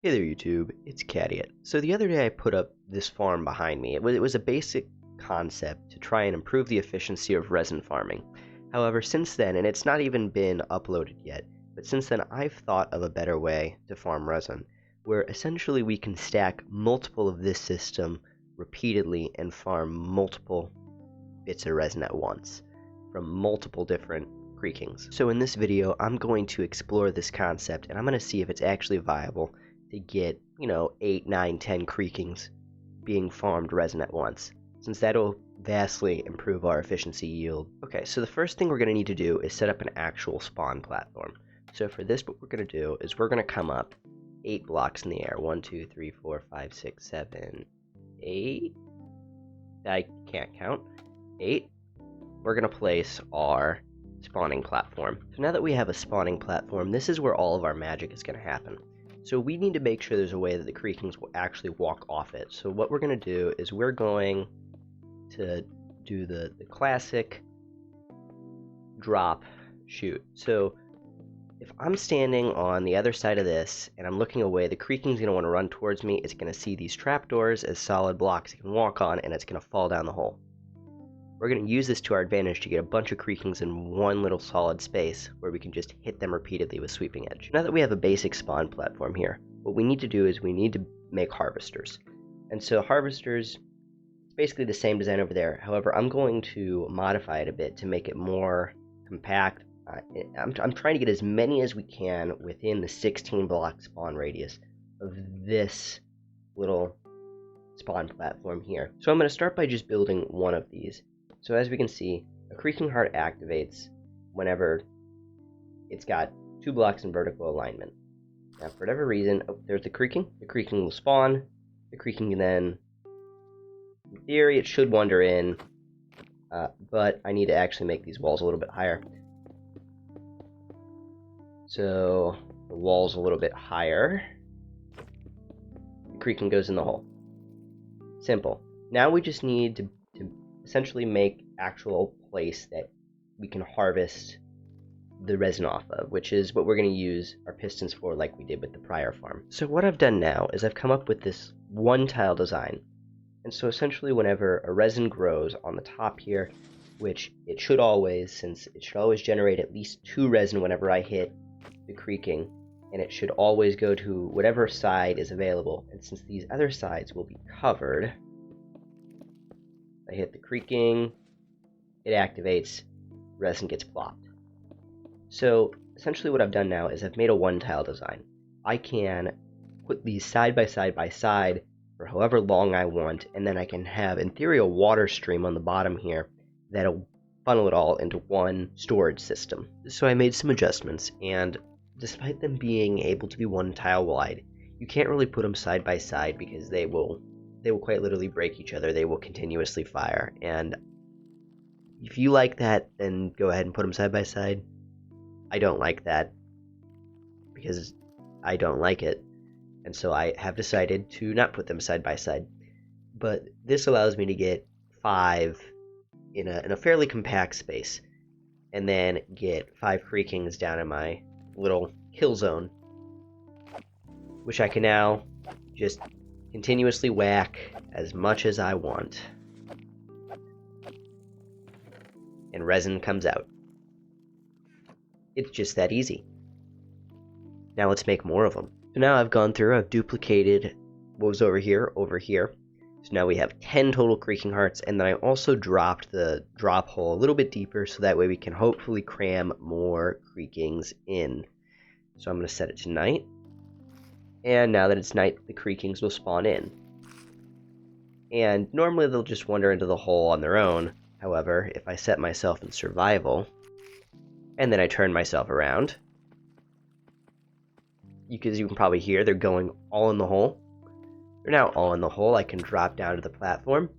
Hey there YouTube, it's Cadiot. So the other day I put up this farm behind me. It was a basic concept to try and improve the efficiency of resin farming. However, since then, and it's not even been uploaded yet, but since then I've thought of a better way to farm resin, where essentially we can stack multiple of this system repeatedly and farm multiple bits of resin at once from multiple different creakings. So in this video, I'm going to explore this concept and I'm going to see if it's actually viable to get, 8, 9, 10 creakings being farmed resin at once, since that'll vastly improve our efficiency yield. Okay, so the first thing we're going to need to do is set up an actual spawn platform. So for this, what we're going to do is we're going to come up 8 blocks in the air. 1, 2, 3, 4, 5, 6, 7, 8. I can't count. 8. We're going to place our spawning platform. So now that we have a spawning platform, this is where all of our magic is going to happen. So we need to make sure there's a way that the creakings will actually walk off it. So what we're going to do is we're going to do the classic drop shoot. So if I'm standing on the other side of this and I'm looking away, the creaking's going to want to run towards me. It's going to see these trapdoors as solid blocks it can walk on, and it's going to fall down the hole. We're going to use this to our advantage to get a bunch of creakings in one little solid space where we can just hit them repeatedly with sweeping edge. Now that we have a basic spawn platform here, what we need to do is we need to make harvesters. And so harvesters, it's basically the same design over there. However, I'm going to modify it a bit to make it more compact. I'm trying to get as many as we can within the 16 block spawn radius of this little spawn platform here. So I'm going to start by just building one of these. So as we can see, a creaking heart activates whenever it's got 2 blocks in vertical alignment. Now, for whatever reason, there's the creaking will spawn, the creaking then, in theory, it should wander in, but I need to actually make these walls a little bit higher. So, the wall's a little bit higher, the creaking goes in the hole. Simple. Now we just need to essentially make actual place that we can harvest the resin off of, which is what we're going to use our pistons for, like we did with the prior farm. So what I've done now is I've come up with this one tile design, and so essentially whenever a resin grows on the top here, which it should always, since it should always generate at least 2 resin whenever I hit the creaking, and it should always go to whatever side is available, and since these other sides will be covered, I hit the creaking, it activates, resin gets plopped. So essentially what I've done now is I've made a one tile design. I can put these side by side for however long I want, and then I can have, in theory, a water stream on the bottom here that'll funnel it all into one storage system. So I made some adjustments, and despite them being able to be one tile wide, you can't really put them side by side because they will quite literally break each other. They will continuously fire, and if you like that, then go ahead and put them side by side. I don't like that because I don't like it, and so I have decided to not put them side by side. But this allows me to get 5 in a fairly compact space, and then get 5 creakings down in my little kill zone, which I can now just continuously whack as much as I want, and resin comes out. It's just that easy. Now let's make more of them. So now I've gone through, I've duplicated what was over here. So now we have 10 total creaking hearts, and then I also dropped the drop hole a little bit deeper so that way we can hopefully cram more creakings in. So I'm going to set it to night. And now that it's night, the creakings will spawn in. And normally they'll just wander into the hole on their own. However, if I set myself in survival, and then I turn myself around, because you can probably hear they're going all in the hole. They're now all in the hole. I can drop down to the platform,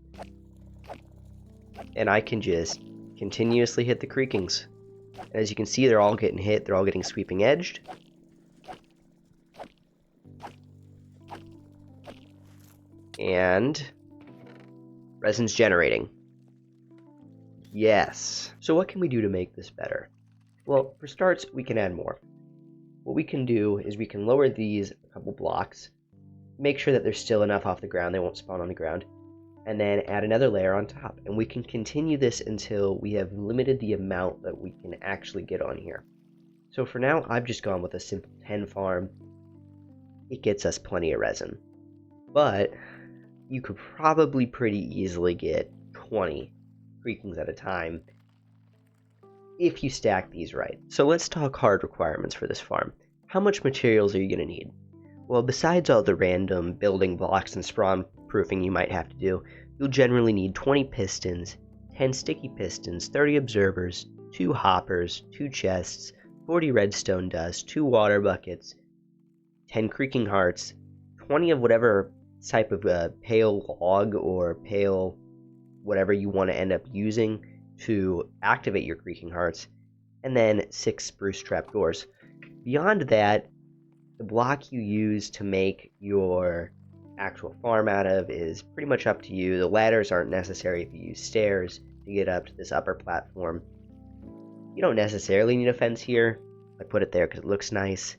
and I can just continuously hit the creakings. As you can see, they're all getting hit. They're all getting sweeping edged. And resin's generating. Yes. So what can we do to make this better? Well, for starts, we can add more. What we can do is we can lower these a couple blocks. Make sure that there's still enough off the ground, they won't spawn on the ground. And then add another layer on top. And we can continue this until we have limited the amount that we can actually get on here. So for now, I've just gone with a simple 10 farm. It gets us plenty of resin. But you could probably pretty easily get 20 creakings at a time if you stack these right. So let's talk hard requirements for this farm. How much materials are you going to need? Well, besides all the random building blocks and spawn proofing you might have to do, you'll generally need 20 pistons, 10 sticky pistons, 30 observers, 2 hoppers, 2 chests, 40 redstone dust, 2 water buckets, 10 creaking hearts, 20 of whatever type of pale log or pale whatever you want to end up using to activate your creaking hearts, and then 6 spruce trapdoors. Beyond that, the block you use to make your actual farm out of is pretty much up to you. The ladders aren't necessary if you use stairs to get up to this upper platform. You don't necessarily need a fence here. I put it there because it looks nice.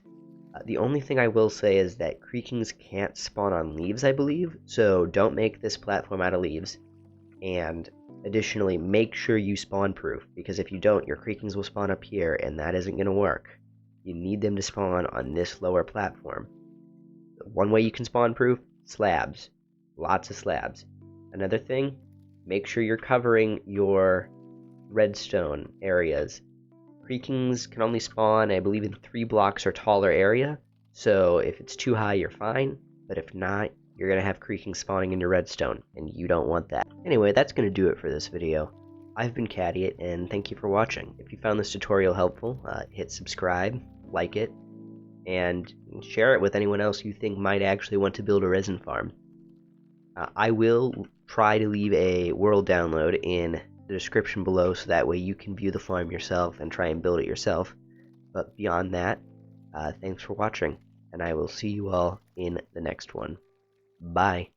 The only thing I will say is that creakings can't spawn on leaves, I believe, so don't make this platform out of leaves. And additionally, make sure you spawn proof, because if you don't, your creakings will spawn up here, and that isn't going to work. You need them to spawn on this lower platform. One way you can spawn proof, slabs. Lots of slabs. Another thing, make sure you're covering your redstone areas. Creakings can only spawn, I believe, in 3 blocks or taller area, so if it's too high, you're fine, but if not, you're going to have creakings spawning in your redstone, and you don't want that. Anyway, that's going to do it for this video. I've been Cadiot, and thank you for watching. If you found this tutorial helpful, hit subscribe, like it, and share it with anyone else you think might actually want to build a resin farm. I will try to leave a world download in the description below so that way you can view the farm yourself and try and build it yourself. But beyond that, thanks for watching, and I will see you all in the next one. Bye.